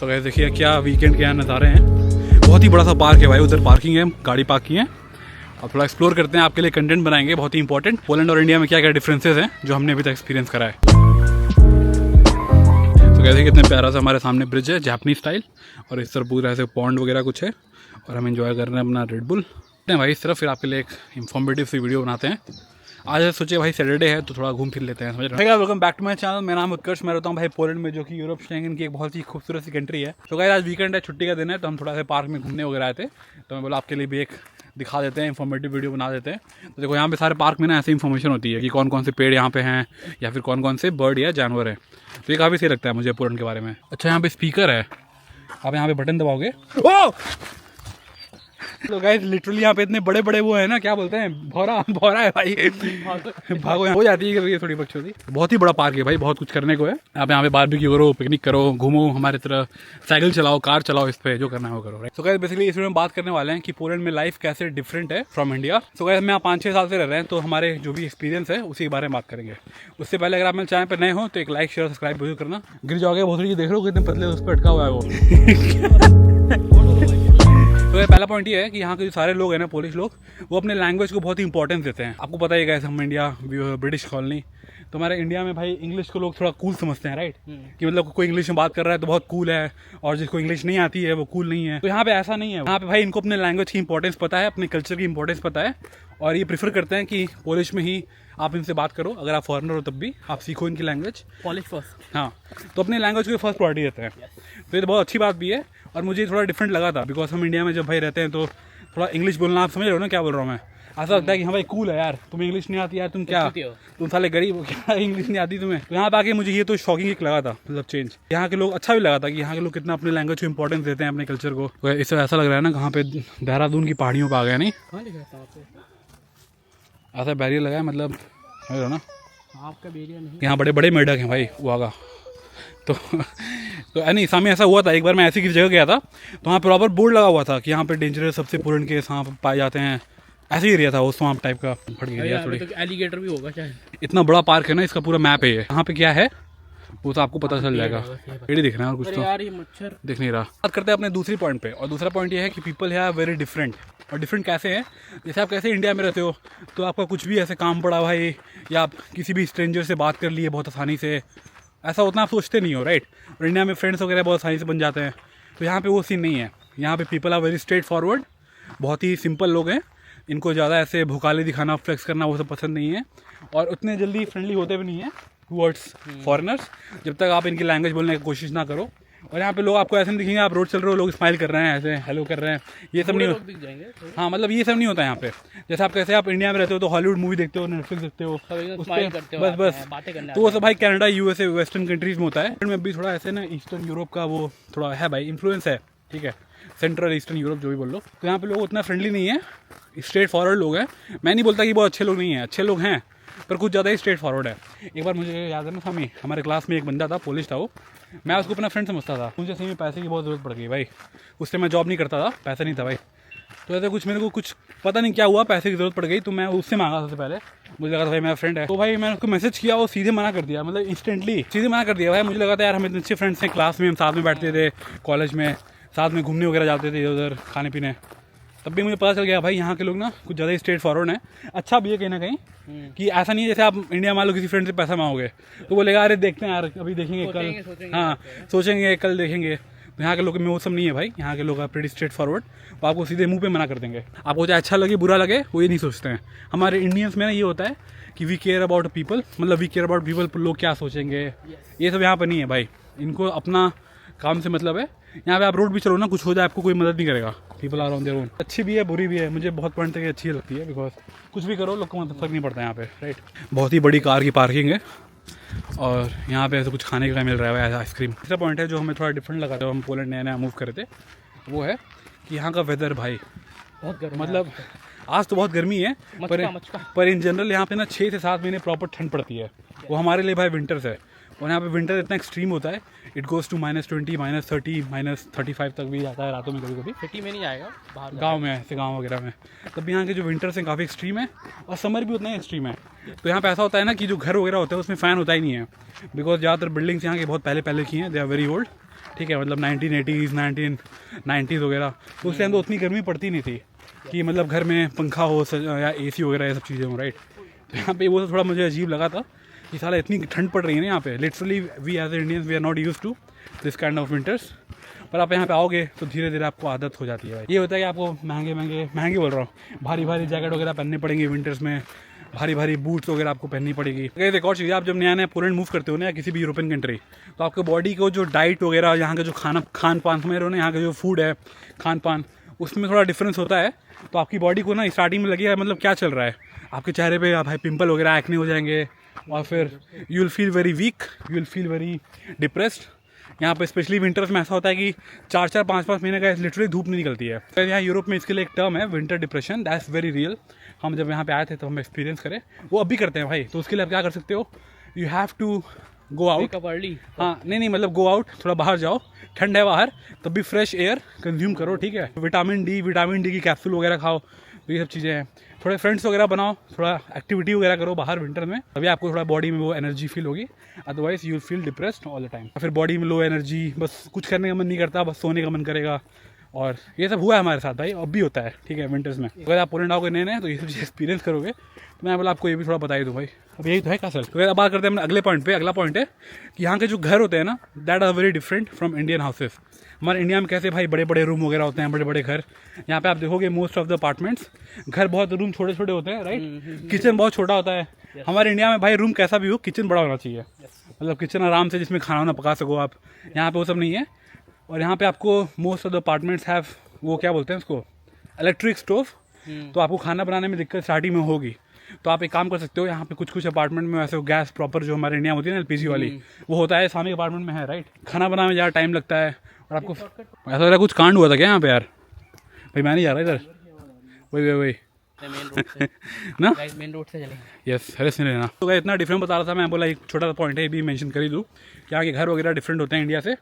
तो गाइस देखिए क्या वीकेंड के यहाँ नज़ारे हैं। बहुत ही बड़ा सा पार्क है भाई, उधर पार्किंग है, गाड़ी पार्क की है। अब थोड़ा एक्सप्लोर करते हैं, आपके लिए कंटेंट बनाएंगे बहुत ही इंपॉर्टेंट। पोलैंड और इंडिया में क्या क्या डिफरेंसेस हैं जो हमने अभी तक एक्सपीरियंस करा है। तो कैसे कितने प्यारा सा हमारे सामने ब्रिज है जापानीज स्टाइल, और इस तरफ पूरा ऐसे पॉन्ड वगैरह कुछ है और हम एंजॉय कर रहे हैं अपना रेड बुल भाई इस तरफ। फिर आपके लिए एक इन्फॉर्मेटिव सी वीडियो बनाते हैं। आज सोचे भाई सैटरडे है तो थोड़ा घूम फिर लेते हैं, समझ रहे हैं। Welcome back to my channel, मेरा नाम उत्कर्ष, मैं रहता हूँ भाई पोलैंड में, जो कि यूरोप शेंगन की एक बहुत ही खूबसूरत सी कंट्री है। तो गाइस आज वीकेंड है, छुट्टी का दिन है, तो हम थोड़ा सा पार्क में घूमने वगैरह आए थे। तो मैं बोला आपके लिए भी एक दिखा देते हैं, इन्फॉर्मेटिव वीडियो बना देते हैं। तो देखो यहाँ पे सारे पार्क में ना ऐसी इन्फॉर्मेशन होती है कि कौन कौन से पेड़ यहाँ पे हैं या फिर कौन कौन से बर्ड या जानवर हैं। तो ये काफ़ी सही लगता है मुझे पोलैंड के बारे में। अच्छा यहाँ पे स्पीकर है, आप यहाँ पे बटन दबाओगे। ओह तो गाइस लिटरली यहाँ पे इतने बड़े बड़े वो है ना, क्या बोलते हैं, भौरा है भाई। भागो यहाँ हो जाती है थोड़ी बकचोदी। बहुत ही बड़ा पार्क है भाई, बहुत कुछ करने को है। आप यहाँ पे बारबेक्यू करो, पिकनिक करो, घूमो हमारे तरह, साइकिल चलाओ, कार चलाओ, इस पे जो करना है वो करो। तो गाइस बेसिकली इस वीडियो में बात करने वाले हैं कि पोलैंड में लाइफ कैसे डिफरेंट है फ्रॉम इंडिया। तो गाइस हम यहाँ 5-6 साल से रह रहे हैं, तो हमारे जो भी एक्सपीरियंस है उसी के बारे में बात करेंगे। उससे पहले अगर आप मेरे चैनल पर नए हो तो एक लाइक शेयर सब्सक्राइब जरूर करना। गिर जाओगे बहुत देख लो कितने पतले उस पर अटका हुआ है वो। तो पहला पॉइंट ये है कि यहाँ के जो सारे लोग हैं ना, पोलिश लोग, वो अपने लैंग्वेज को बहुत ही इंपॉर्टेंस देते हैं। आपको पता ही है हम इंडिया ब्रिटिश कॉलोनी, तो हमारे इंडिया में भाई इंग्लिश को लोग थोड़ा कूल समझते हैं, राइट, कि मतलब कोई इंग्लिश में बात कर रहा है तो बहुत कूल है, और जिसको इंग्लिश नहीं आती है वो कूल नहीं है। तो यहाँ पे ऐसा नहीं है। यहाँ पे भाई इनको अपने लैंग्वेज की इंपॉर्टेंस पता है, अपने कल्चर की इंपॉर्टेंस पता है, और ये प्रीफर करते हैं कि पोलिश में ही आप इनसे बात करो। अगर आप फॉरेनर हो तब भी आप सीखो इनकी लैंग्वेज, पॉलिश फर्स्ट। हाँ, तो अपने लैंग्वेज को फर्स्ट प्रायोरिटी देते हैं। तो ये तो बहुत अच्छी बात भी है, और मुझे थोड़ा डिफरेंट लगा था, बिकॉज हम इंडिया में जब भाई रहते हैं तो थोड़ा इंग्लिश बोलना, आप समझ रहे हो ना क्या बोल रहा हूँ मैं। ऐसा लगता है कि हाँ भाई कूल है यार, तुम्हें इंग्लिश नहीं आती यार, तुम क्या, तुम साले गरीब हो क्या, इंग्लिश नहीं आती तुम्हें। तो यहाँ पे आके मुझे ये तो शॉकिंग एक लगा था, मतलब चेंज। यहाँ के लोग अच्छा भी लगा था कि यहाँ के लोग कितना अपने लैंग्वेज को इंपॉर्टेंस देते हैं, अपने कल्चर को। इससे ऐसा लग रहा है ना कहाँ पे देहरादून की पहाड़ियों पर आ गया, नहीं ऐसा बैरियर लगा है, मतलब समझ रहे हो ना, आपका बैरियर नहीं। यहाँ बड़े बड़े मेढक हैं भाई वागा। तो नहीं, सामने ऐसा हुआ था एक बार, मैं ऐसी किसी जगह गया था तो वहाँ प्रॉपर बोर्ड लगा हुआ था कि यहाँ पे डेंजरस सबसे पोलैंड के सांप पाए जाते हैं। ऐसे ही एरिया था वो, स्वाम्प टाइप का, फट गया थोड़ी। तो एलिगेटर भी होगा शायद। इतना बड़ा पार्क है ना, इसका पूरा मैप है ये। यहाँ पे क्या है वो तो आपको पता चल जाएगा। पेड़ दिख रहे हैं और कुछ तो यार ये मच्छर दिख नहीं रहा। बात करते हैं अपने दूसरी पॉइंट पे, और दूसरा पॉइंट ये है कि पीपल है वेरी डिफरेंट। और डिफरेंट कैसे हैं, जैसे आप कैसे इंडिया में रहते हो तो आपका कुछ भी ऐसे काम पड़ा भाई, या आप किसी भी स्ट्रेंजर से बात कर लिए बहुत आसानी से, ऐसा उतना आप सोचते नहीं हो, राइट। और इंडिया में फ्रेंड्स वगैरह बहुत आसानी से बन जाते हैं। तो यहाँ पे वो सीन नहीं है। यहाँ पे people are very straightforward, बहुत ही सिंपल लोग हैं। इनको ज़्यादा ऐसे भुकाले दिखाना, फ्लेक्स करना वो सब पसंद नहीं है, और उतने जल्दी फ्रेंडली होते भी नहीं है टूवर्ड्स फॉरेनर्स, जब तक आप इनकी लैंग्वेज बोलने की कोशिश ना करो। और यहाँ पे लोग आपको ऐसे नहीं दिखेंगे, आप रोड चल रहे हो लोग स्माइल कर रहे हैं, ऐसे हेलो कर रहे हैं, ये सब नहीं दिख जाएंगे। हाँ, मतलब ये सब नहीं होता यहाँ पे। जैसे आप कैसे आप इंडिया में रहते हो तो हॉलीवुड मूवी देखते हो, नेटफ्लिक्स देखते हो, बस बातें करने तो वो सब भाई कनाडा, यूएसए, वेस्टर्न कंट्रीज में होता है। में भी थोड़ा ऐसे ना ईस्टर्न यूरोप का वो थोड़ा है भाई, इन्फ्लुएंस है, ठीक है, सेंट्रल ईस्टर्न यूरोप जो भी बोल लो। तो यहाँ पे लोग उतना फ्रेंडली नहीं है, स्ट्रेट फॉरवर्ड लोग हैं। मैं नहीं बोलता कि बहुत अच्छे लोग नहीं हैं, अच्छे लोग हैं, पर कुछ ज़्यादा ही स्ट्रेट फॉरवर्ड है। एक बार मुझे याद है ना, स्वामी हमारे क्लास में एक बंदा था, पोलिश था वो, मैं उसको अपना फ्रेंड समझता था। मुझे सही में पैसे की बहुत ज़रूरत पड़ गई भाई, उससे मैं जॉब नहीं करता था, पैसा नहीं था भाई। तो ऐसे कुछ मेरे को कुछ पता नहीं क्या हुआ, पैसे की ज़रूरत पड़ गई, तो मैं उससे मांगा सबसे पहले। मुझे लगा था भाई मेरा फ्रेंड है, तो भाई मैंने उसको मैसेज किया, वो सीधे मना कर दिया, मतलब इंस्टेंटली सीधे मना कर दिया भाई। मुझे लगा था यार हम इतने अच्छे फ्रेंड्स हैं, क्लास में हम साथ में बैठते थे, कॉलेज में साथ में घूमने वगैरह जाते थे उधर, खाने पीने। तब भी मुझे पता चल गया भाई यहाँ के लोग ना कुछ ज़्यादा ही स्ट्रेट फॉरवर्ड हैं। अच्छा भी है कहीं ना कहीं, कि ऐसा नहीं है जैसे आप इंडिया मान लो किसी फ्रेंड से पैसा मांगोगे तो बोलेगा अरे देखते हैं यार, अभी देखेंगे कल, हाँ सोचेंगे कल देखेंगे। तो यहाँ के लोग में वो सब नहीं है भाई, यहाँ के लोग प्रीटी स्ट्रेट फॉरवर्ड, वो आपको सीधे मुंह पे मना कर देंगे। आपको चाहे अच्छा लगे बुरा लगे वो ये नहीं सोचते हैं। हमारे इंडियंस में ना ये होता है कि वी केयर अबाउट पीपल, मतलब वी केयर अबाउट पीपल, लोग क्या सोचेंगे, ये सब यहाँ पर नहीं है भाई। इनको अपना काम से मतलब है। यहाँ पे आप रोड भी चलो ना, कुछ हो जाए आपको कोई मदद नहीं करेगा। People are on their own. अच्छी भी है बुरी भी है, मुझे बहुत पॉइंट तक अच्छी लगती है, बिकॉज कुछ भी करो लोग को मतलब फर्क नहीं पड़ता यहाँ पे, राइट। बहुत ही बड़ी कार की पार्किंग है, और यहाँ पे ऐसे कुछ खाने का मिल रहा है आइसक्रीम। तीसरा पॉइंट है जो हमें थोड़ा डिफरेंट लगा था, हम पोलैंड नया नया मूव करे थे, वो है कि यहाँ का वेदर भाई बहुत गर्म, मतलब आज तो बहुत गर्मी है, पर इन जनरल यहाँ पे ना 6 से 7 महीने प्रॉपर ठंड पड़ती है। वो हमारे लिए भाई विंटर्स है, और यहाँ पे विंटर इतना एक्सट्रीम होता है, इट गोज़ टू -20, -30, -35 तक भी जाता है रातों में कभी कभी। सिटी में नहीं आएगा, बाहर गांव में, ऐसे गांव वगैरह में। तब यहाँ के जो विंटर्स हैं काफ़ी एक्सट्रीम है, और समर भी उतना ही एक्सट्रीम है। तो यहाँ पे ऐसा होता है ना कि जो घर वगैरह होता है उसमें फ़ैन होता ही नहीं है, बिकॉज ज़्यादातर बिल्डिंग्स यहाँ की बहुत पहले की हैं, दे आर वेरी ओल्ड। ठीक है, मतलब 1980s 1990s वगैरह, तो उस टाइम तो उतनी गर्मी पड़ती नहीं थी कि मतलब घर में पंखा हो या AC वगैरह ये सब चीज़ें हो, राइट। तो यहाँ पे वो थोड़ा मुझे अजीब लगा था कि साला इतनी ठंड पड़ रही है ना यहाँ पे, literally we as Indians we are not use to this kind of winters. पर आप यहाँ पे आओगे तो धीरे धीरे आपको आदत हो जाती है भाई। ये होता है कि आपको महंगे बोल रहा हूँ, भारी जैकेट वगैरह पहनने पड़ेंगे विंटर्स में, भारी बूट्स वगैरह आपको पहननी पड़ेगी। एक और चीज़, आप जब नया पोलैंड मूव करते हो ना या किसी भी यूरोपियन कंट्री, तो आपके बॉडी को जो डाइट वगैरह, यहाँ का जो खान पान समझ रहे हो ना, यहाँ का जो फूड है खान पान, उसमें थोड़ा डिफरेंस होता है। तो आपकी बॉडी को ना स्टार्टिंग में लगेगा मतलब क्या चल रहा है, आपके चेहरे पे भाई पिंपल वगैरह एक्ने हो जाएंगे, और फिर you will feel very weak, you will feel very depressed. यहाँ पे स्पेशली विंटर्स में ऐसा होता है कि 4-4 5-5 महीने का लिटरली धूप नहीं निकलती है। तो यहाँ यूरोप में इसके लिए एक टर्म है winter depression, that's very real. हम जब यहाँ पे आए थे तो हम एक्सपीरियंस करें, वो अभी करते हैं भाई। तो उसके लिए आप क्या कर सकते हो, you have to go out early. हाँ नहीं मतलब गो आउट, थोड़ा बाहर जाओ, ठंड है बाहर, तब भी फ्रेश एयर कंज्यूम करो, ठीक है। विटामिन डी की कैप्सूल वगैरह खाओ, तो ये सब चीज़ें हैं। थोड़े फ्रेंड्स वगैरह बनाओ, थोड़ा एक्टिविटी वगैरह करो बाहर विंटर में, तभी आपको थोड़ा बॉडी में वो एनर्जी फील होगी, otherwise you feel depressed all the time. फिर बॉडी में लो एनर्जी, बस कुछ करने का मन नहीं करता, बस सोने का मन करेगा, और ये सब हुआ है हमारे साथ भाई, अब भी होता है, ठीक है विंटर्स में। अगर आप पोलैंड आओगे नए तो ये सब एक्सपीरियंस करोगे, तो मैं बोला आपको ये भी थोड़ा बताई दूँ भाई। अब यही तो है क्या सर। तो अब बात करते हैं अपने अगले पॉइंट पे। अगला पॉइंट है कि यहाँ के जो घर होते हैं ना, that are very different from Indian houses. हमारे इंडिया में कैसे भाई बड़े बड़े रूम वगैरह होते हैं, बड़े बड़े घर, यहाँ पे आप देखोगे मोस्ट ऑफ द अपार्टमेंट्स घर बहुत रूम छोटे छोटे होते हैं, राइट। किचन बहुत छोटा होता है। हमारे इंडिया में भाई रूम कैसा भी हो, किचन बड़ा होना चाहिए, मतलब किचन आराम से जिसमें खाना वाना पका सको आप। यहाँ पे वो सब नहीं है। और यहाँ पे आपको most of the apartments have वो क्या बोलते हैं उसको, इलेक्ट्रिक स्टोव। तो आपको खाना बनाने में दिक्कत स्टार्टिंग में होगी, तो आप एक काम कर सकते हो, यहाँ पे कुछ अपार्टमेंट में वैसे गैस प्रॉपर जो हमारे इंडिया में होती है ना LPG वाली, वो होता है, सामने अपार्टमेंट में है, राइट। खाना बनाने में ज़्यादा टाइम लगता है, और आपको ऐसा लग रहा है कुछ कांड हुआ था क्या यहाँ पे यार। भाई मैं नहीं जा रहा इधर, वही ना मेन रोड से चलेंगे। यस अरे सुन लेना। तो इतना डिफरेंट बता रहा था मैं, बोला एक छोटा सा पॉइंट है, ये भी मेंशन कर ही दूँ कि यहाँ के घर वगैरह डिफरेंट होते हैं इंडिया से,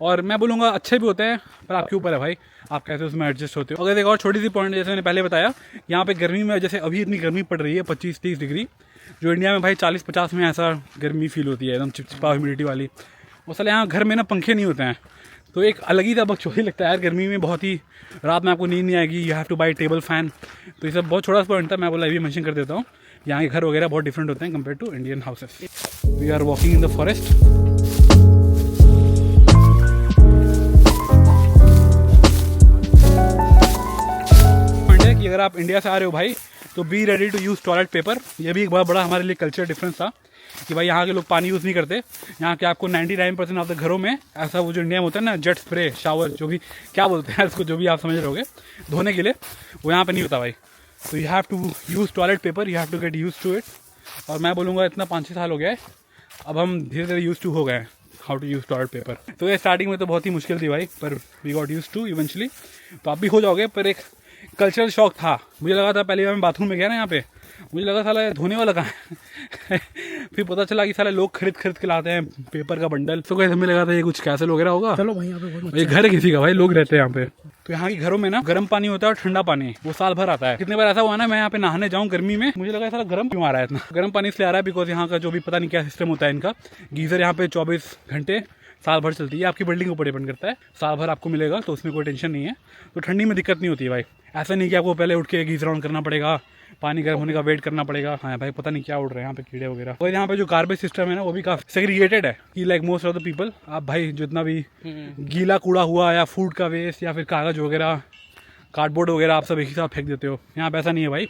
और मैं बोलूँगा अच्छे भी होते हैं, पर आपके ऊपर है भाई आप कैसे उसमें एडजस्ट होते हो। अगर एक और छोटी सी पॉइंट, जैसे मैंने पहले बताया, यहाँ पे गर्मी में जैसे अभी इतनी गर्मी पड़ रही है 25-30 डिग्री, जो इंडिया में भाई 40-50 में ऐसा गर्मी फील होती है, एकदम चिपचिपा ह्यूमिडिटी वाली। मसला यहाँ घर में ना पंखे नहीं होते हैं, तो एक अलग ही बकचोदी लगता है यार गर्मी में, बहुत ही रात में आपको नींद नहीं आएगी, you have two by table fan. तो ये सब बहुत छोटा सा पॉइंट था, मैं बोला ये मेंशन कर देता हूँ। यहाँ के घर वगैरह बहुत डिफरेंट होते हैं compare to Indian houses. We are walking in the forest. कि अगर आप इंडिया से आ रहे हो भाई, तो be ready to use toilet paper. ये भी एक बहुत बड़ा हमारे लिए कल्चर डिफरेंस था कि भाई यहाँ के लोग पानी यूज़ नहीं करते। यहाँ के आपको 99% ऑफ द घरों में ऐसा वो जो इंडिया में होता है ना, जेट स्प्रे शावर, जो भी क्या बोलते हैं उसको, जो भी आप समझ रहे होगे धोने के लिए, वो यहाँ पे नहीं होता भाई। तो you have to use toilet paper, you have to get use to it. और मैं बोलूँगा इतना 5-6 साल हो गया है, अब हम धीरे धीरे यूज टू हो गए हैं how to use toilet paper. तो ये स्टार्टिंग में तो बहुत ही मुश्किल थी भाई, पर we got use to eventually. तो आप भी हो जाओगे, पर एक कल्चरल शॉक था। मुझे लगा था पहले मैं बाथरूम में गया ना यहाँ पे, मुझे लगा साला धोने वाला कहाँ है फिर पता चला कि साले लोग खरीद के लाते हैं पेपर का बंडल। तो कैसे हमें लगा था ये कुछ कैसल वगैरह होगा। चलो भाई, यहाँ पे ये घर है किसी का भाई, लोग रहते हैं यहाँ पे। तो यहाँ के घरों में ना गर्म पानी होता है और ठंडा पानी, वो साल भर आता है। कितने बार ऐसा हुआ ना, मैं यहाँ पे नहाने जाऊँ गर्मी में, मुझे लगा साला गर्म क्यों आ रहा है इतना। गर्म पानी इसलिए आ रहा है बिकॉज यहाँ का जो भी पता नहीं क्या सिस्टम होता है इनका, गीजर यहाँ पे 24 घंटे साल भर चलती है। आपकी बिल्डिंग के ऊपर डिपेंड करता है, साल भर आपको मिलेगा, तो उसमें कोई टेंशन नहीं है। तो ठंडी में दिक्कत नहीं होती है भाई। ऐसा नहीं कि आपको पहले उठ के गीजर ऑन करना पड़ेगा, पानी गर्म होने का वेट करना पड़ेगा। हाँ भाई पता नहीं क्या उड़ रहे हैं यहाँ पे कीड़े वगैरह। और यहाँ पे जो गार्बेज सिस्टम है ना, वो भी काफी सेग्रीगेटेड है कि like most of the people, आप भाई जितना भी गीला कूड़ा हुआ या फूड का वेस्ट या फिर कागज वगैरह, कार्डबोर्ड वगैरह, आप सब एक ही साथ फेंक देते हो। यहाँ पे ऐसा नहीं है भाई,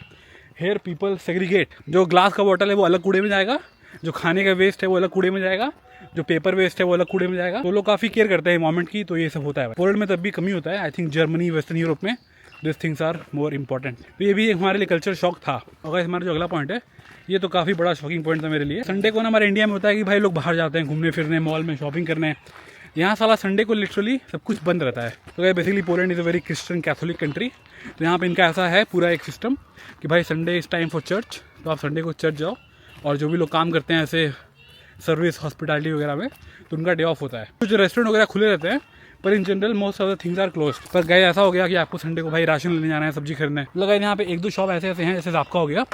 हेयर पीपल सेग्रीगेट। जो ग्लास का बॉटल है वो अलग कूड़े में जाएगा, जो खाने का वेस्ट है वो अलग कूड़े में जाएगा, जो पेपर वेस्ट है वो अलग कूड़े में जाएगा। तो लोग काफ़ी केयर करते हैं एनवायरमेंट की, तो ये सब होता है। पोलैंड में तब भी कमी होता है, I think Germany western Europe में this things are more important. तो ये भी हमारे लिए कल्चर शॉक था। और हमारा जो अगला पॉइंट है, ये तो काफ़ी बड़ा शॉकिंग पॉइंट था मेरे लिए। संडे को ना हमारे इंडिया में होता है कि भाई लोग बाहर जाते हैं घूमने फिरने, मॉल में शॉपिंग करने। यहाँ साला संडे को लिटरली सब कुछ बंद रहता है। तो basically Poland is a very Christian Catholic country. तो यहाँ पे इनका ऐसा है पूरा एक सिस्टम कि भाई Sunday is time for church, तो आप संडे को चर्च जाओ। और जो भी लोग काम करते हैं ऐसे सर्विस हॉस्पिटैलिटी वगैरह में, तो उनका डे ऑफ होता है। कुछ रेस्टोरेंट वगैरह खुले रहते हैं, पर in general most of the things are closed. पर गए ऐसा हो गया कि आपको संडे को भाई राशन लेने जाना है, सब्जी खरीदना है, लगा यहाँ पे 1-2 शॉप ऐसे हैं, जैसे आपका हो गया,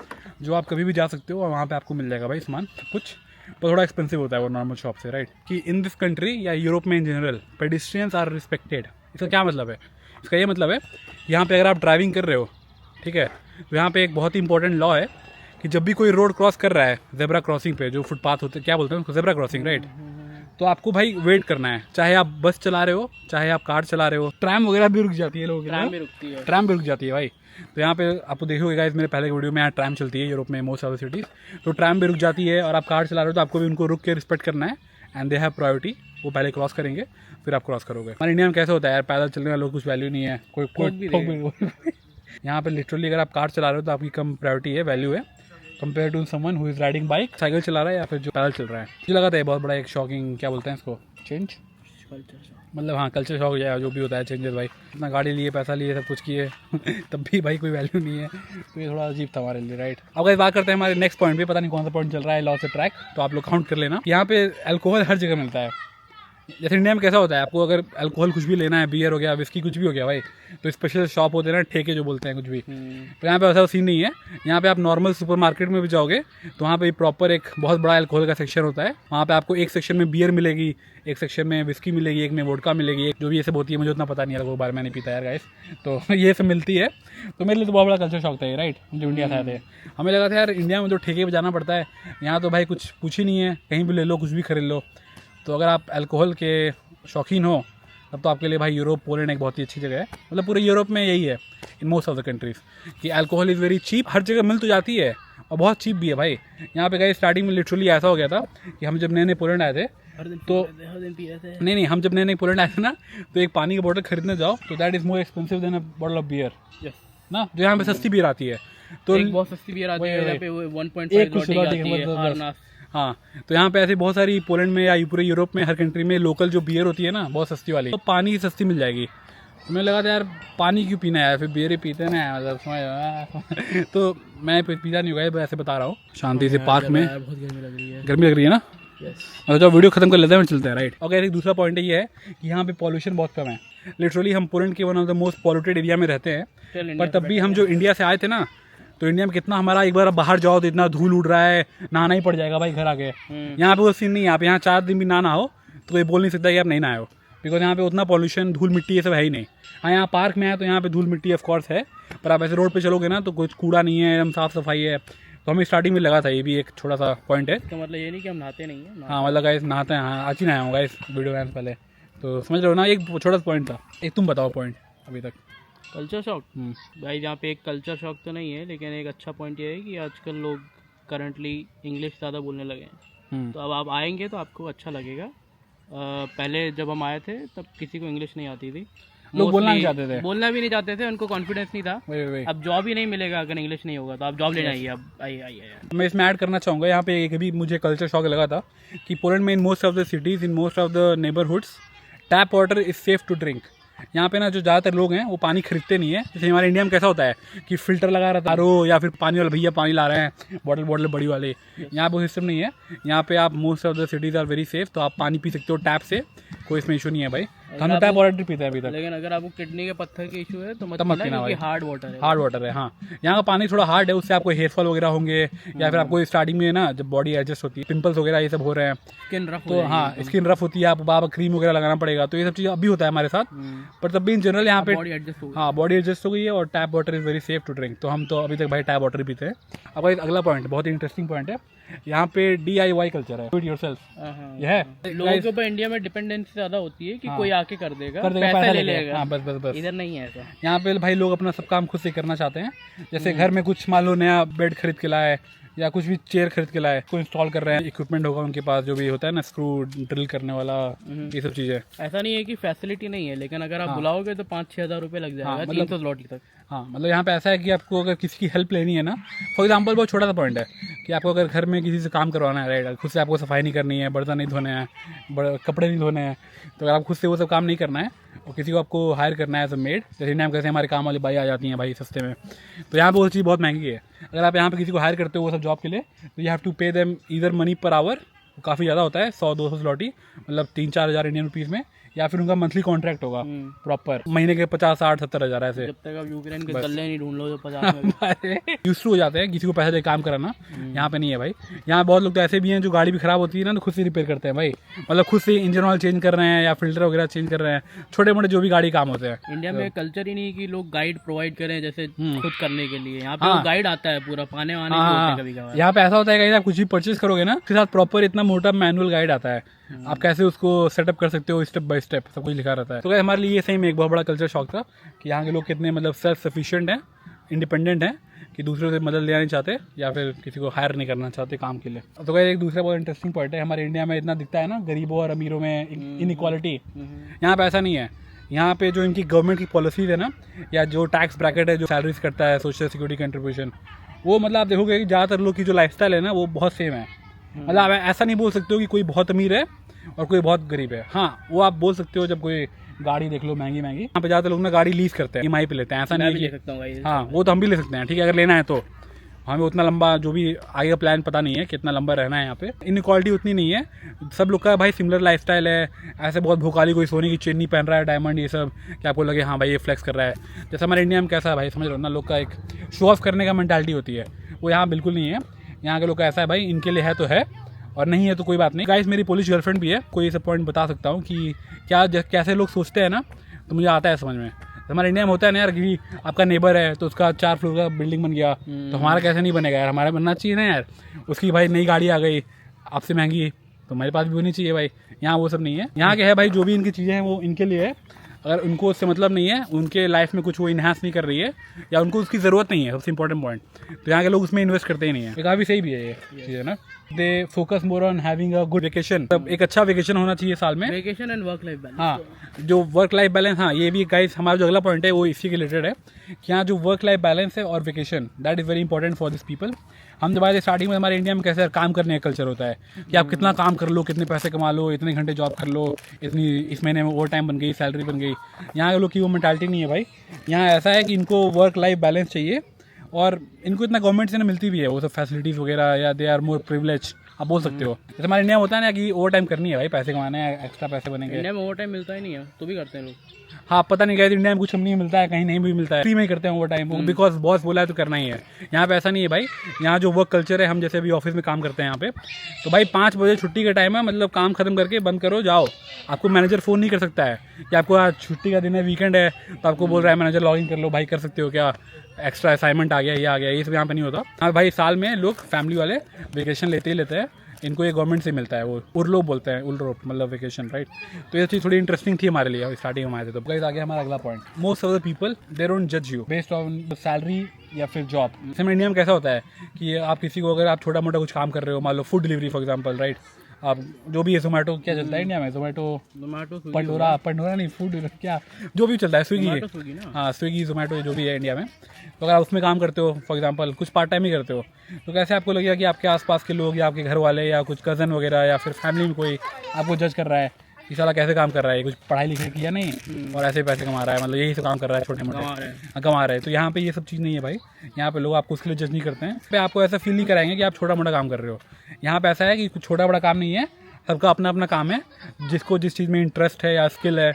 जो आप कभी भी जा सकते हो और वहाँ पे आपको मिल जाएगा भाई सामान सब कुछ। पर थोड़ा एक्सपेंसिव होता है वो नॉर्मल शॉप से, राइट। कि इन दिस कंट्री या यूरोप में in general pedestrians are respected. इसका क्या मतलब है? इसका ये मतलब है यहाँ पे अगर आप ड्राइविंग कर रहे हो, ठीक है, तो यहाँ पे एक बहुत ही इंपॉर्टेंट लॉ है कि जब भी कोई रोड क्रॉस कर रहा है जेब्रा क्रॉसिंग पे, जो फुटपाथ होते हैं, क्या बोलते हैं उसको, जेब्रा क्रॉसिंग, राइट, तो आपको भाई वेट करना है। चाहे आप बस चला रहे हो, चाहे आप कार चला रहे हो, ट्रैम वगैरह भी रुक जाती है, लोगों की ट्रैम भी रुकती है, ट्रैम भी रुक जाती है भाई। तो यहाँ पे आपको देखोगे गाइस, मेरे पहले के वीडियो में यहाँ ट्रैम चलती है यूरोप में मोस्ट ऑफ द सिटीज़, तो ट्रैम भी रुक जाती है। और आप कार चला रहे हो तो आपको भी उनको रुक के रिस्पेक्ट करना है, एंड दे हैव प्रायोरिटी। वो पहले क्रॉस करेंगे फिर आप क्रॉस करोगे। हमारे इंडिया में कैसे होता है यार, पैदल चलने वालों को कुछ वैल्यू नहीं है, कोई यहाँ पे लिटरली अगर आप कार चला रहे हो तो आपकी कम प्रायोरिटी है, वैल्यू है, compare to someone who is riding bike, cycle चला रहा है या फिर जो पैदल चल रहा है। मुझे लगा था ये बहुत बड़ा एक शॉकिंग, क्या बोलते हैं इसको, चेंज, मतलब हाँ कल्चर शॉक या जो भी होता है चेंजेस भाई। इतना गाड़ी लिए, पैसा लिए, सब कुछ किए तब भी भाई कोई वैल्यू नहीं है, तो ये थोड़ा अजीब था हमारे लिए, राइट। अब अगर बात करते हैं हमारे नेक्स्ट पॉइंट पे, पता नहीं कौन सा पॉइंट चल रहा है लॉ से ट्रैक, तो आप लोग काउंट कर लेना। यहाँ पे अल्कोहल हर जगह मिलता है। जैसे इंडिया में कैसा होता है, आपको अगर अल्कोहल कुछ भी लेना है, बियर हो गया, विस्की कुछ भी हो गया भाई, तो स्पेशल शॉप होते हैं ना, ठेके जो बोलते हैं कुछ भी, तो यहाँ पे ऐसा सीन नहीं है। यहाँ पे आप नॉर्मल सुपरमार्केट में भी जाओगे तो वहाँ पे प्रॉपर एक बहुत बड़ा अल्कोहल का सेक्शन होता है। वहाँ पे आपको एक सेक्शन में बियर मिलेगी, एक सेक्शन में विस्की मिलेगी, एक में वोडका मिलेगी, एक जो भी ये सब होती है, मुझे उतना पता नहीं है, अल्कोहल बार मैं नहीं पीता यार गाइस, तो ये सब मिलती है। तो मेरे लिए तो बहुत बड़ा कल्चर शॉक था ये, राइट। जो इंडिया से आए थे, हमें लगा था यार इंडिया में तो ठेके पे जाना पड़ता है, यहाँ तो भाई कुछ ही नहीं है, कहीं भी ले लो, कुछ भी खरीद लो। तो अगर आप अल्कोहल के शौकीन हो तब तो आपके लिए भाई यूरोप, पोलैंड एक बहुत ही अच्छी जगह है। मतलब पूरे यूरोप में यही है, इन मोस्ट ऑफ द कंट्रीज़, कि अल्कोहल इज़ वेरी चीप, हर जगह मिल तो जाती है और बहुत चीप भी है भाई। यहाँ पे गए स्टार्टिंग में लिटरली ऐसा हो गया था कि हम जब नए नए पोलैंड आए थे तो नहीं, हम जब नए नए पोलैंड आए थे ना, तो एक पानी का बोतल खरीदने जाओ तो that is more expensive than a bottle of beer ना, जो यहाँ पे सस्ती बियर आती है। तो एक बहुत सस्ती बियर आती है, यहाँ पे 1.5 हाँ, तो यहाँ पे ऐसी बहुत सारी पोलैंड में या पूरे यूरोप में हर कंट्री में लोकल जो बियर होती है ना, बहुत सस्ती वाली, तो पानी सस्ती मिल जाएगी। तो मुझे लगा था यार पानी क्यों पीना है, फिर बियर ही पीते ना, मतलब समझ तो मैं पीता नहीं होगा, ऐसे बता रहा हूँ। शांति से पार्क में, बहुत गर्मी लग रही है ना, अच्छा वीडियो खत्म कर लेते हैं, चलते हैं, राइट। और एक दूसरा पॉइंट ये है कि यहाँ पे पॉल्यूशन बहुत कम है। लिटरली हम पोलैंड के one of the most polluted area में रहते हैं, पर तब भी हम जो इंडिया से आए थे ना, तो इंडिया में कितना हमारा, एक बार बाहर जाओ तो इतना धूल उड़ रहा है, नहाना ही पड़ जाएगा भाई घर आके। यहाँ पे वो सीन नहीं है, आप यहाँ 4 दिन भी ना नहाओ तो कोई बोल नहीं सकता कि आप नहीं नहाए हो, बिकॉज यहाँ पे उतना पॉल्यूशन, धूल मिट्टी ये सब है ही नहीं। हाँ, यहाँ पार्क में है तो यहाँ पे धूल मिट्टी ऑफ कोर्स है, पर आप ऐसे रोड पे चलोगे ना तो कुछ कूड़ा नहीं है, एकदम साफ सफाई है। तो हमें स्टार्टिंग में लगा था, ये भी एक छोटा सा पॉइंट है। इसका मतलब ये नहीं कि हम नहाते नहीं हैं। हाँ, मतलब गाइस नहाते हैं, हाँ आज ही नहाया हूँ गाइस वीडियो में पहले, तो समझ रहे हो ना। एक छोटा सा पॉइंट था, एक तुम बताओ पॉइंट अभी तक। कल्चर शॉक भाई, यहाँ पे एक कल्चर शॉक तो नहीं है, लेकिन एक अच्छा पॉइंट ये है कि आजकल लोग करंटली इंग्लिश ज़्यादा बोलने लगे हैं। तो अब आप आएंगे तो आपको अच्छा लगेगा। पहले जब हम आए थे तब किसी को इंग्लिश नहीं आती थी, लोग बोलना नहीं चाहते थे, बोलना भी नहीं चाहते थे, उनको कॉन्फिडेंस नहीं था। अब जॉब ही नहीं मिलेगा अगर इंग्लिश नहीं होगा, तो आप जॉब लेने आइए। अब आइए मैं इसमें ऐड करना चाहूँगा, यहाँ पे एक भी मुझे कल्चर शॉक लगा था कि पोलैंड में in most of the cities, in most of the neighbourhoods, tap water is safe to drink. यहाँ पे ना जो ज़्यादातर लोग हैं वो पानी खरीदते नहीं है। जैसे हमारे इंडिया में कैसा होता है कि फ़िल्टर लगा रहता है, आरओ या फिर पानी वाला भैया पानी ला रहे हैं, बॉटल बड़ी वाले। यहाँ पे वो सिस्टम नहीं है। यहाँ पे आप most of the cities are very safe, तो आप पानी पी सकते हो टैप से, कोई इसमें इशू नहीं है भाई। हम टैप वाटर पीते हैं अभी तक। लेकिन अगर आपको किडनी के पत्थर की इशू है तो मत पीना भाई, हार्ड वाटर है। हाँ, यहाँ का पानी थोड़ा हार्ड है, उससे आपको हेयर फॉल वगैरह होंगे, या फिर आपको स्टार्टिंग में ना जब बॉडी एडजस्ट होती है, पिंपल्स वगैरह ये सब हो रहे हैं, स्किन रफ, तो हाँ स्किन रफ होती है, आप बाबा क्रीम वगैरह लगाना पड़ेगा। तो ये सब चीज़ अभी होता है हमारे साथ, पर तब भी इन जनरल यहाँ पे हाँ बॉडी एडजस्ट हो गई है, और tap water is very safe to drink. तो हम तो अभी तक भाई टैप वाटर पीते हैं। अब अगला पॉइंट बहुत ही इंटरेस्टिंग पॉइंट है, यहाँ पे DIY कल्चर है, डू इट योरसेल्फ। ये है, लोगों के ऊपर इंडिया में डिपेंडेंसी ज़्यादा होती है कि कोई आके कर देगा, पैसा ले लेगा। हाँ बस इधर नहीं है ऐसा। यहाँ पे भाई लोग अपना सब काम खुद से करना चाहते हैं। जैसे घर में कुछ मान लो नया बेड खरीद के लाए, या कुछ भी चेयर खरीद के लाए, कोई इंस्टॉल कर रहे हैं, इक्विपमेंट होगा उनके पास जो भी होता है ना, स्क्रू ड्रिल करने वाला, ये सब चीज़ें। ऐसा नहीं है कि फैसिलिटी नहीं है, लेकिन अगर आप बुलाओगे तो 5-6 हज़ार रुपये लग जाएगा, 300 स्लॉट तक। हाँ, मतलब यहाँ पे ऐसा है कि आपको अगर किसी की हेल्प लेनी है ना, फॉर एग्जांपल बहुत छोटा सा पॉइंट है कि आपको अगर घर में किसी से काम करवाना है, राइट, खुद से आपको सफाई नहीं करनी है, बर्तन नहीं धोने हैं, कपड़े नहीं धोने हैं, तो अगर आप खुद से वो सब काम नहीं करना है और किसी को आपको हायर करना है एज अ मेड, जैसे इंडिया में कैसे हमारे काम वाली बाई आ जाती हैं भाई सस्ते में, तो यहाँ पे वो चीज़ बहुत महंगी है। अगर आप यहाँ पे किसी को हायर करते हो वो सब जॉब के लिए, तो you have to pay them either money per hour, काफ़ी ज़्यादा होता है, 100-200 स्लॉटी, मतलब 3-4 हज़ार इंडियन रुपीज़ में, या फिर उनका मंथली कॉन्ट्रैक्ट होगा प्रॉपर, महीने के 50-60-70 हज़ार ऐसे। जब तक आप यूक्रेन के गल्ले नहीं ढूंढ लो जो 50 में यूज टू हो जाते हैं किसी को पैसे दे काम कराना। यहाँ पे नहीं है भाई। यहाँ बहुत लोग तो ऐसे भी हैं जो गाड़ी भी खराब होती है ना तो खुद से रिपेयर करते हैं भाई, मतलब खुद से इंजन ऑयल चेंज कर रहे हैं या फिल्टर वगैरह चेंज कर रहे हैं, छोटे मोटे जो भी गाड़ी काम होते हैं। इंडिया में कल्चर ही नहीं है कि लोग गाइड प्रोवाइड करें जैसे खुद करने के लिए। यहाँ पे गाइड आता है पूरा, पाने वाने भी होते हैं कभी कभार। यहाँ पे ऐसा होता है कि आप कुछ भी परचेज करोगे ना उसके साथ प्रॉपर इतना मोटा मैनुअल गाइड आता है, आप कैसे उसको सेटअप कर सकते हो स्टेप बाय स्टेप, सब कुछ लिखा रहता है। तो गाइस हमारे लिए सही में एक बहुत बड़ा कल्चर शॉक था कि यहाँ के लोग कितने मतलब सेल्फ सफिशिएंट हैं, इंडिपेंडेंट हैं, कि दूसरों से मदद लेना नहीं चाहते या फिर किसी को हायर नहीं करना चाहते काम के लिए। तो गाइस एक दूसरा बहुत इंटरेस्टिंग पॉइंट है, हमारे इंडिया में इतना दिखता है ना गरीबों और अमीरों में इनइक्वालिटी, यहाँ पे ऐसा नहीं है। यहाँ पे जो इनकी गवर्नमेंट की पॉलिसीज है ना, या जो टैक्स ब्रैकेट है, जो सैलरीज करता है, सोशल सिक्योरिटी कंट्रीब्यूशन, वो मतलब आप देखोगे कि ज़्यादातर लोग की जो लाइफस्टाइल है ना वो बहुत सेम है। मतलब आप ऐसा नहीं बोल सकते हो कि कोई बहुत अमीर है और कोई बहुत गरीब है। हाँ वो आप बोल सकते हो जब कोई गाड़ी देख लो महंगी महंगी, यहाँ पे ज़्यादातर लोग ना गाड़ी लीज करते हैं, EMI पे लेते हैं, ऐसा नहीं ले है सकता हूँ भाई। हाँ वो तो हम भी ले सकते हैं, ठीक है, अगर लेना है तो। हमें उतना लंबा जो भी आगे का प्लान पता नहीं है कितना लंबा रहना है यहाँ पे। इनइक्वालिटी उतनी नहीं है, सब लोग का भाई सिमिलर लाइफस्टाइल है। ऐसे बहुत भूखाली कोई सोने की चेन नहीं पहन रहा है, डायमंड ये सब, कि आपको लगे हाँ भाई ये फ्लेक्स कर रहा है। जैसे हमारे इंडिया में कैसा है भाई समझ लो ना, लोग का एक शो ऑफ करने का मेंटालिटी होती है, वो यहाँ बिल्कुल नहीं है। यहाँ के लोग का ऐसा है भाई, इनके लिए है तो है और नहीं है तो कोई बात नहीं। गाइस मेरी पोलिश गर्लफ्रेंड भी है, कोई ऐसा पॉइंट बता सकता हूँ कि क्या कैसे लोग सोचते हैं ना, तो मुझे आता है समझ में। हमारे इंडिया में होता है ना यार कि आपका नेबर है तो उसका 4 फ्लोर का बिल्डिंग बन गया, तो हमारा कैसे नहीं बनेगा यार, हमारा बनना चाहिए ना यार। उसकी भाई नई गाड़ी आ गई आपसे महंगी, तो मेरे पास भी होनी चाहिए भाई। यहाँ वो सब नहीं है, यहाँ के है भाई जो भी इनकी चीज़ें हैं वो इनके लिए है, अगर उनको उससे मतलब नहीं है, उनके लाइफ में कुछ वो इन्हांस नहीं कर रही है या उनको उसकी ज़रूरत नहीं है, सबसे इंपॉर्टेंट पॉइंट, तो यहाँ के लोग उसमें इन्वेस्ट करते ही नहीं है। काफ़ी सही भी है ये चीज़ है ना। They focus more on having a good vacation, एक अच्छा वेकेशन होना चाहिए साल में, vacation and work life balance. हाँ जो वर्क लाइफ बैलेंस, हाँ ये भी गाइस हमारा जो अगला पॉइंट है वो इसी के रिलेटेड है कि यहाँ जो वर्क लाइफ बैलेंस है और vacation, that is very important for this people. हम जब आए थे स्टार्टिंग में हमारे इंडिया में कैसे काम करने का कल्चर होता है कि आप कितना काम कर लो, कितने पैसे कमा लो, इतने घंटे जॉब कर लो, इतनी इस महीने में ओवर टाइम बन गई, सैलरी बन गई। यहाँ के लोग की वो मेंटालिटी नहीं है भाई। यहाँ ऐसा है कि इनको वर्क लाइफ बैलेंस चाहिए और इनको इतना गवर्नमेंट से ना मिलती भी है वो सब फैसिलिटीज़ वगैरह, या दे आर मोर प्रिविलेज आप बोल सकते हो। जैसे हमारे इंडिया में होता है ना कि ओवर टाइम करनी है भाई, पैसे कमाने हैं, एक्स्ट्रा पैसे बनेंगे। इंडिया में ओवर टाइम मिलता ही नहीं है तो भी करते हैं लोग। हाँ पता नहीं कहते इंडिया में कुछ नहीं मिलता है, कहीं नहीं भी मिलता है, फ्री में ही करते हैं ओवर टाइम, बिकॉज बॉस बोला है तो करना ही है। यहाँ पे ऐसा नहीं है भाई, यहाँ जो वर्क कल्चर है, हम जैसे अभी ऑफिस में काम करते हैं यहाँ पे, तो भाई 5 बजे छुट्टी का टाइम है, मतलब काम खत्म करके बंद करो जाओ। आपको मैनेजर फ़ोन नहीं कर सकता है कि आपको आज छुट्टी का दिन है, वीकेंड है, तो आपको बोल रहा है मैनेजर लॉग इन कर लो भाई, कर सकते हो क्या, एक्स्ट्रा असाइनमेंट आ गया, ये आ गया, ये सब यहाँ पे नहीं होता। हाँ भाई साल में लोग फैमिली वाले वेकेशन लेते ही लेते हैं, इनको ये गवर्नमेंट से मिलता है, वो उर्लो बोलते हैं, उल्रो मतलब वेकेशन, राइट। तो ये चीज़ थोड़ी इंटरेस्टिंग थी हमारे लिए स्टार्टिंग में आए थे। तो गाइस आ गया हमारा अगला point, most of the people they don't जज यू बेस्ड ऑन सैलरी या फिर जॉब। जैसे इंडिया में कैसा होता है कि आप किसी को, अगर आप छोटा मोटा कुछ काम कर रहे हो, मान लो food delivery for example, right, आप जो भी है, जोमेटो क्या चलता है इंडिया में, जोमेटो पंडोरा नहीं, फूड क्या जो भी चलता है, स्विगी, हाँ स्विगी जोमेटो जो भी है इंडिया में, तो अगर आप उसमें काम करते हो फॉर एग्जांपल, कुछ पार्ट टाइम ही करते हो, तो कैसे आपको लगेगा कि आपके आसपास के लोग या आपके घर वाले या कुछ कज़न वगैरह या फिर फैमिली में कोई आपको जज कर रहा है कि साला कैसे काम कर रहा है, कुछ पढ़ाई लिखाई किया नहीं और ऐसे पैसे कमा रहा है, मतलब यही सब काम कर रहा है, छोटे मोटे कमा रहे हैं। तो यहाँ पे ये सब चीज़ नहीं है भाई, यहाँ पे लोग आपको उसके लिए जज नहीं करते हैं, पे आपको ऐसा फील नहीं कराएंगे कि आप छोटा मोटा काम कर रहे हो। यहाँ पे ऐसा है कि कुछ छोटा बड़ा काम नहीं है, सबका अपना अपना काम है, जिसको जिस चीज़ में इंटरेस्ट है या स्किल है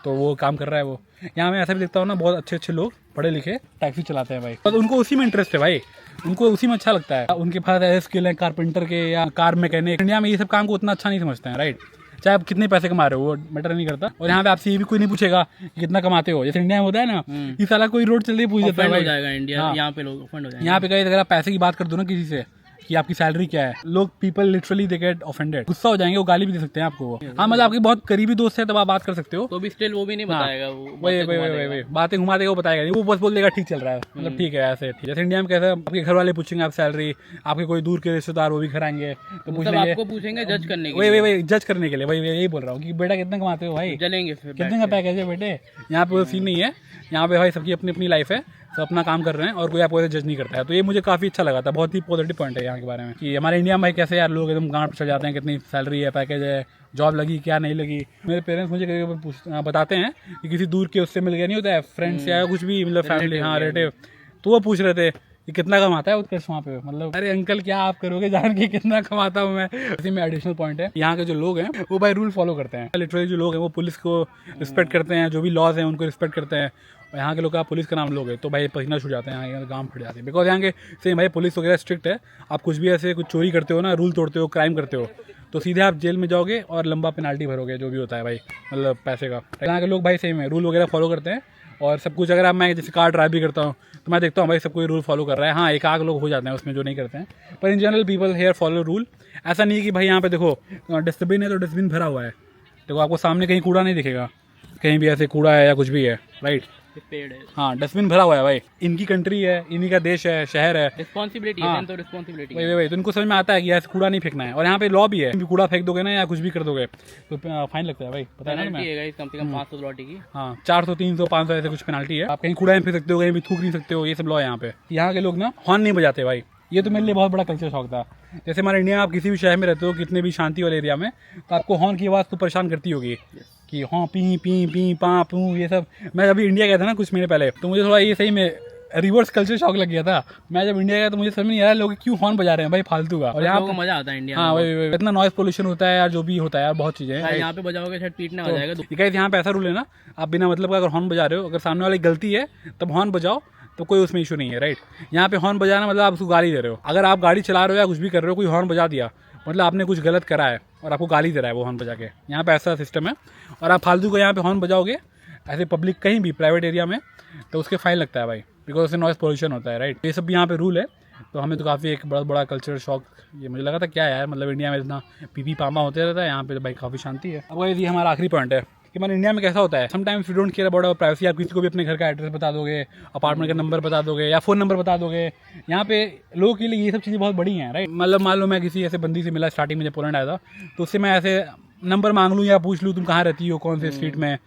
तो वो काम कर रहा है वो। यहाँ मैं ऐसा भी देखता हूँ ना, बहुत अच्छे अच्छे लोग पढ़े लिखे टैक्सी चलाते हैं भाई, तो उनको उसी में इंटरेस्ट है भाई, उनको उसी में अच्छा लगता है, उनके पास ऐसे स्किल है कारपेंटर के या कार मैकेनिक। इंडिया में ये सब काम को उतना अच्छा नहीं समझते हैं, राइट, चाहे आप कितने पैसे कमा रहे हो वो मैटर नहीं करता। और यहाँ पे आपसे ये भी कोई नहीं पूछेगा कि कितना कमाते हो, जैसे इंडिया में होता है ना, ये साला कोई रोड चल रही पूछ देता है जाएगा इंडिया, यहाँ पे लोग ऑफेंड हो जाएंगे। यहाँ पे कहीं अगर आप पैसे की बात कर दो ना किसी से कि आपकी सैलरी क्या है, लोग people literally they get offended, गुस्सा हो जाएंगे, वो गाली भी दे सकते हैं आपको वो। हाँ मतलब आपके बहुत करीबी दोस्त है तब आप बात कर सकते हो, तो भी स्टिल वो भी नहीं बताएगा, वही बातें घुमा देगा, वो बताएगा नहीं, वो बस बोल देगा ठीक चल रहा है, मतलब ठीक है ऐसे। जैसे इंडिया में कैसे आपके घर वाले पूछेंगे आप सैलरी, आपके कोई दूर के रिश्तेदार वो भी घर आएंगे तो पूछ लेंगे, आपको पूछेंगे जज करने के लिए, वही जज करने के लिए, वही यही बोल रहा हूँ कि बेटा कितना कमाते हो भाई, जलेंगे कितने का पैकेज है बेटे। यहाँ पे वो सीन नहीं है, यहाँ पे भाई सबकी अपनी अपनी लाइफ है, सब अपना काम कर रहे हैं और कोई आपको जज नहीं करता है। तो ये मुझे काफ़ी अच्छा लगा था, बहुत ही पॉजिटिव पॉइंट है यहाँ के बारे में कि हमारे इंडिया में कैसे यार लोग एकदम गांठ चढ़ जाते हैं, कितनी सैलरी है, पैकेज है, जॉब लगी क्या नहीं लगी। मेरे पेरेंट्स मुझे कभी बताते हैं कि किसी दूर के उससे मिल गया नहीं होता है, फ्रेंड्स या कुछ भी मतलब फैमिली, हाँ रिलेटिव, तो वो पूछ रहे थे ये कितना कमाता है उत्कर्ष वहाँ पे, मतलब अरे अंकल क्या आप करोगे जान के कितना कमाता हूँ मैं। इसी में एडिशनल पॉइंट है, यहाँ के जो लोग हैं वो भाई रूल फॉलो करते हैं। लिटरली जो लोग हैं वो पुलिस को रिस्पेक्ट करते हैं, जो भी लॉज हैं उनको रिस्पेक्ट करते हैं। और यहाँ के लोग आप पुलिस का नाम लोगे तो भाई पसीना छूट जाते हैं, यहाँ गाँव फट जाते हैं। बिकॉज यहाँ के सेम भाई पुलिस वगैरह स्ट्रिक्ट है। आप कुछ भी ऐसे कुछ चोरी करते हो ना, रूल तोड़ते हो, क्राइम करते हो, तो सीधे आप जेल में जाओगे और लंबा पेनाल्टी भरोगे, जो भी होता है भाई मतलब पैसे का। यहाँ के लोग भाई सेम है, रूल वगैरह फॉलो करते हैं और सब कुछ। अगर आप मैं जैसे कार ड्राइव भी करता हूँ तो मैं देखता हूँ भाई सब कोई रूल फॉलो कर रहा है। हाँ एक आध लोग हो जाते हैं उसमें जो नहीं करते हैं, पर in general people here follow rule. ऐसा नहीं है कि भाई यहाँ पे देखो डस्टबिन है तो डस्टबिन भरा हुआ है, देखो आपको सामने कहीं कूड़ा नहीं दिखेगा, कहीं भी ऐसे कूड़ा है या कुछ भी है, राइट। पेड़ है, हाँ डस्टबिन भरा हुआ है भाई, इनकी कंट्री है, इन्हीं का देश है, शहर है, रिस्पॉन्सिबिलिटी हाँ। है तो रिस्पॉन्सिबिलिटी वही तो इनको समझ में आता है कि ऐसे कूड़ा नहीं फेंकना है। और यहाँ पे लॉ भी है, कूड़ा फेंक दोगे ना या कुछ भी कर दोगे तो फाइन लगता है भाई, पता है ना तुम्हें? है कम से कम 500 लौटी की। हाँ 400 300 500 ऐसे कुछ पेनाल्टी है। आप कहीं कूड़ा नहीं फेंक सकते हो, कहीं भी थूक नहीं सकते हो, ये सब लॉ है यहाँ पे। यहाँ के लोग ना हॉर्न नहीं बजाते भाई, ये तो मेरे लिए बहुत बड़ा कल्चर शॉक था। जैसे हमारे इंडिया में आप किसी भी शहर में रहते हो, कितने भी शांति वाले एरिया में, तो आपको हॉर्न की आवाज़ तो परेशान करती होगी कि हाँ पी पी पी पा पू ये सब। मैं अभी इंडिया गया था ना कुछ महीने पहले, तो मुझे थोड़ा ये सही में रिवर्स कल्चर शॉक लग गया था। मैं जब इंडिया गया तो मुझे समझ नहीं आया लोग क्यों हॉर्न बजा रहे हैं भाई फालतू का। और यहाँ पे मजा आता है इंडिया हाँ वही इतना नॉइज पोल्यूशन होता है यार, जो भी होता है यार, बहुत चीजें हैं। यहाँ पे बजाओगे शायद पीटना हो जाएगा। तो यहाँ पे ऐसा रूल है ना, आप बिना मतलब का अगर हॉर्न बजा रहे हो, अगर सामने वाली गलती है तब हॉर्न बजाओ तो कोई उसमें इशू नहीं है, राइट। यहाँ पे हॉर्न बजाना मतलब आप उसको गाली दे रहे हो। अगर आप गाड़ी चला रहे हो या कुछ भी कर रहे हो, कोई हॉर्न बजा दिया मतलब आपने कुछ गलत करा है और आपको गाली दे रहा है वो हॉर्न बजा के। यहाँ पे ऐसा सिस्टम है। और आप फालतू को यहाँ पे हॉर्न बजाओगे ऐसे पब्लिक कहीं भी प्राइवेट एरिया में तो उसके फाइन लगता है भाई, बिकॉज उससे नॉइस पोल्यूशन होता है, राइट। ये सब यहाँ पे रूल है। तो हमें तो काफ़ी एक बड़ा बड़ा कल्चर शॉक ये मुझे लगा था, क्या यार मतलब इंडिया में इतना पीपी पामा होते रहता है, यहाँ पे भाई काफ़ी शांति है। अब ये हमारा आखिरी पॉइंट है कि हमारे इंडिया में कैसा होता है, sometimes we don't care about our privacy. आप किसी को भी अपने घर का एड्रेस बता दोगे, अपार्टमेंट का नंबर बता दोगे या फ़ोन नंबर बता दोगे। यहाँ पे लोगों के लिए ये सब चीज़ें बहुत बड़ी हैं, राइट। मतलब मान लो मैं किसी ऐसे बंदी से मिला स्टार्टिंग में जब पोलैंड आया था, तो उससे मैं ऐसे नंबर मांग लूँ या पूछ लूँ तुम कहाँ रहती हो, कौन से स्ट्रीट में,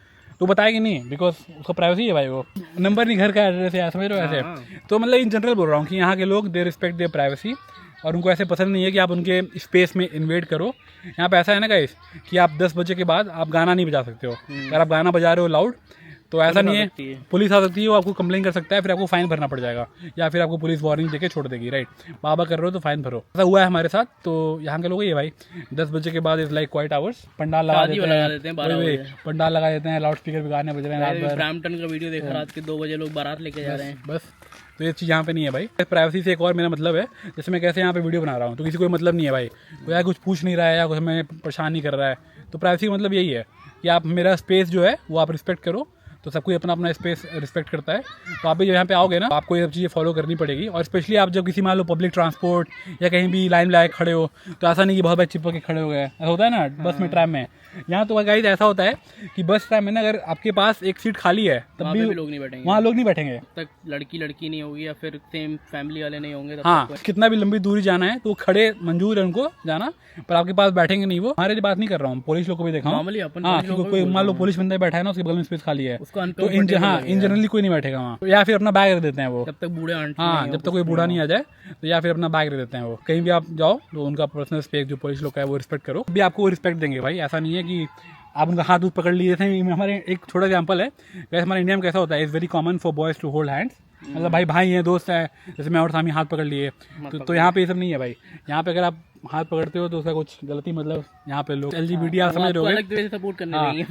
तो बताएगी नहीं, बिकॉज उसका प्राइवेसी है भाई, वो नंबर नहीं घर का एड्रेस है, समझ रहे हो ऐसे। तो मतलब इन जनरल बोल रहा हूँ कि यहाँ के लोग दे रिस्पेक्ट देयर प्राइवेसी और उनको ऐसे पसंद नहीं है कि आप उनके स्पेस में इन्वेड करो। यहाँ पे ऐसा है ना गाइस कि आप 10 बजे के बाद आप गाना नहीं बजा सकते हो। अगर आप गाना बजा रहे हो लाउड तो ऐसा नहीं है, पुलिस आ सकती है, वो आपको कंप्लेन कर सकता है, फिर आपको फाइन भरना पड़ जाएगा या फिर आपको पुलिस वार्निंग देके छोड़ देगी, राइट। बाबा कर रहे हो तो फाइन भरो। ऐसा हुआ है हमारे साथ। तो यहाँ के लोग ये भाई 10 बजे के बाद is like quite hours, pandal लगा देते हैं, पंडाल लगा देते हैं, लाउड स्पीकर भी गाने बज रहे हैं रात भर। ब्रैम्पटन का वीडियो देखा, रात के 2 बजे लोग बारात लेके जा रहे हैं बस। तो ये चीज़ यहाँ पे नहीं है भाई। प्राइवेसी से एक और मेरा मतलब है, जैसे मैं कैसे यहाँ पे वीडियो बना रहा हूँ तो किसी कोई मतलब नहीं है भाई, कोई या कुछ पूछ नहीं रहा है या कुछ हमें परेशान नहीं कर रहा है। तो प्राइवेसी का मतलब यही है कि आप मेरा स्पेस जो है वो आप रिस्पेक्ट करो, तो सब कोई अपना अपना स्पेस रिस्पेक्ट करता है। तो आप भी यहाँ पे आओगे ना, आपको ये सब चीज़ें फॉलो करनी पड़ेगी। और स्पेशली आप जब किसी मान लो पब्लिक ट्रांसपोर्ट या कहीं भी लाइन में खड़े हो, तो ऐसा नहीं कि बहुत बार चिपक के खड़े हो गए, ऐसा होता है ना बस में, ट्रैम में। यहाँ तो गाइस ऐसा होता है कि बस ट्रैम में ना अगर आपके पास एक सीट खाली है तब भी लोग नहीं बैठेंगे, वहाँ लोग नहीं बैठेंगे तक लड़की नहीं होगी या फिर सेम फैमिली वाले नहीं होंगे। हाँ कितना भी लंबी दूरी जाना है तो खड़े मंजूर है उनको जाना, पर आपके पास बैठेंगे नहीं। वो हमारे बात नहीं कर रहा हूँ, पुलिस लोग को भी देखा हूँ। हाँ कोई मान लो पुलिस बंदा बैठा है ना, उसके बगल में स्पेस खाली है तो इन जनरली कोई नहीं बैठेगा वहाँ, या फिर अपना बैग रख देते हैं वो जब तक बूढ़े। हाँ जब तक कोई बूढ़ा नहीं आ जाए तो या फिर अपना बैग रख देते हैं वो। कहीं भी आप जाओ तो उनका पर्सनल स्पेस जो पुलिस लोग का है वो रिस्पेक्ट करो, भी आपको वो रिस्पेक्ट देंगे भाई। ऐसा नहीं है कि आप उनका हाथ पकड़ लिए थे। हमारे एक छोटा एग्जाम्पल है, वैसे हमारे इंडिया में कैसा होता है, is very common for boys to hold hands, मतलब भाई हैं, दोस्त हैं, जैसे मैं और सामी हाथ पकड़ लिए। तो यहाँ पे ये सब नहीं है भाई। यहाँ पे अगर आप हाथ पकड़ते हो तो उसका कुछ गलती, मतलब यहाँ पे लोग LGBT आप समझ रहे हो, सपोर्ट करने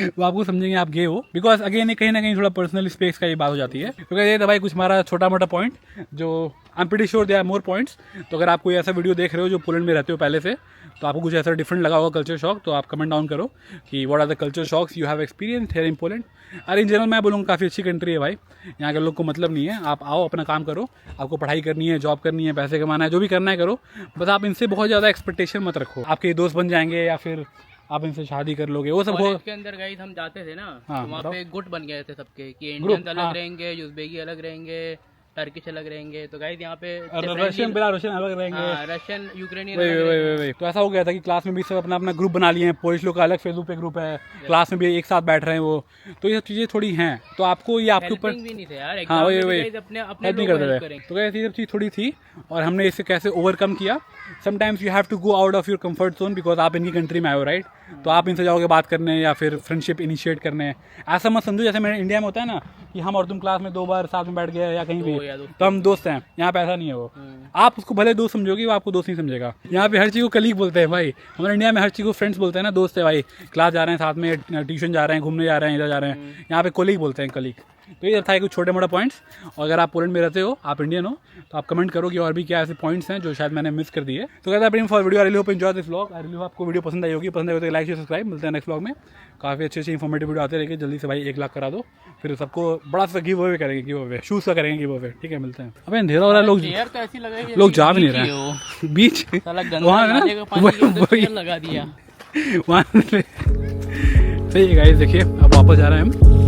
वो आपको समझेंगे आप गे हो, बिकॉज अगेन कहीं ना कहीं थोड़ा पर्सनल स्पेस का ये बात हो जाती है। क्योंकि ये था भाई कुछ हमारा छोटा मोटा पॉइंट, जो I am pretty sure they are more points. तो अगर आप कोई ऐसा वीडियो देख रहे हो जो पोलैंड में रहते हो पहले से, तो आपको कुछ ऐसा डिफरेंट लगा होगा कल्चर शॉक, तो आप कमेंट डाउन करो कि what are the culture shocks you have experience here in Poland. अरे इन जनरल मैं बोलूँगा काफ़ी अच्छी कंट्री है भाई, यहाँ के लोग को मतलब नहीं है। आप आओ अपना काम करो, आपको पढ़ाई करनी है, जॉब करनी है, पैसे कमाना है, जो भी करना है करो, बस आप इनसे बहुत ज़्यादा एक्सपेक्टेशन मत रखो। आपके दोस्त बन जाएंगे या फिर आप इनसे शादी कर लोगे, वो सब हो। के अंदर गाइस हम जाते थे ना, हाँ, तो वहाँ पे गुट बन गए थे सबके कि इंडियन अलग रहेंगे, यूज़बेकी अलग रहेंगे, टर्किश अलग रहेंगे। तो गाइस यहाँ पे रशियन बेलारूसियन अलग रहेंगे, रशियन यूक्रेनियन। वही तो ऐसा हो गया था कि क्लास में भी सब अपना अपना ग्रुप बना लिए हैं। पुलिस लोग का अलग फेसबुक पे ग्रुप है, क्लास में भी एक साथ बैठ रहे हैं वो। तो ये सब चीज़ें थोड़ी हैं, तो आपको ये आपके ऊपर हाँ वही हेल्प नहीं करते थे। तो ये सब चीज़ थोड़ी थी और हमने इसे कैसे ओवरकम किया। Sometimes you have to go out of your comfort zone, because आप इनकी कंट्री में आए हो, राइट। तो आप इनसे जाओगे बात करने या फिर फ्रेंडशिप इनिशिएट करने। ऐसा मत समझो जैसे मेरे इंडिया में होता है ना कि हम और तुम क्लास में 2 बार साथ में बैठ गए या कहीं भी तो हम दोस्त हैं। यहाँ पे ऐसा नहीं है वो, आप उसको भले दोस्त समझोगे वो आपको दोस्त नहीं समझेगा। यहाँ पे हर चीज़ को कलीग बोलते हैं भाई, हमारे इंडिया में हर चीज़ को फ्रेंड्स बोलते हैं ना, दोस्त है भाई, क्लास जा रहे हैं साथ में, ट्यूशन जा रहे हैं, घूमने जा रहे हैं, इधर जा रहे हैं, यहाँ पे कोलीग बोलते हैं, कलीग। तो ये था कुछ छोटे मोटे पॉइंट्स। और अगर आप पोलैंड में रहते हो, आप इंडियन हो, तो आप कमेंट करो कि और भी क्या ऐसे पॉइंट्स हैं जो शायद मैंने मिस कर दिए। तो कहता है for video, I really hope enjoy this vlog. I really hope आपको वीडियो पसंद आई होगी, पसंद आई तो लाइक शेयर सब्सक्राइब। मिलते हैं नेक्स्ट व्लॉग में, काफ़ी अच्छे इन्फॉर्मेटिव वीडियो आते रहेंगे। जल्दी से भाई 1 लाख करा दो, फिर सबको बड़ा सा गिव अवे करेंगे, गिव अवे शूज़ का करेंगे गिव अवे। ठीक है, मिलते हैं। अबे अंधेरा हो रहा है, लोग जा भी नहीं रहे हैं बीच वहाँ लगा दिया वहाँ। सही है गाइस, देखिए अब वापस जा रहे हैं हम।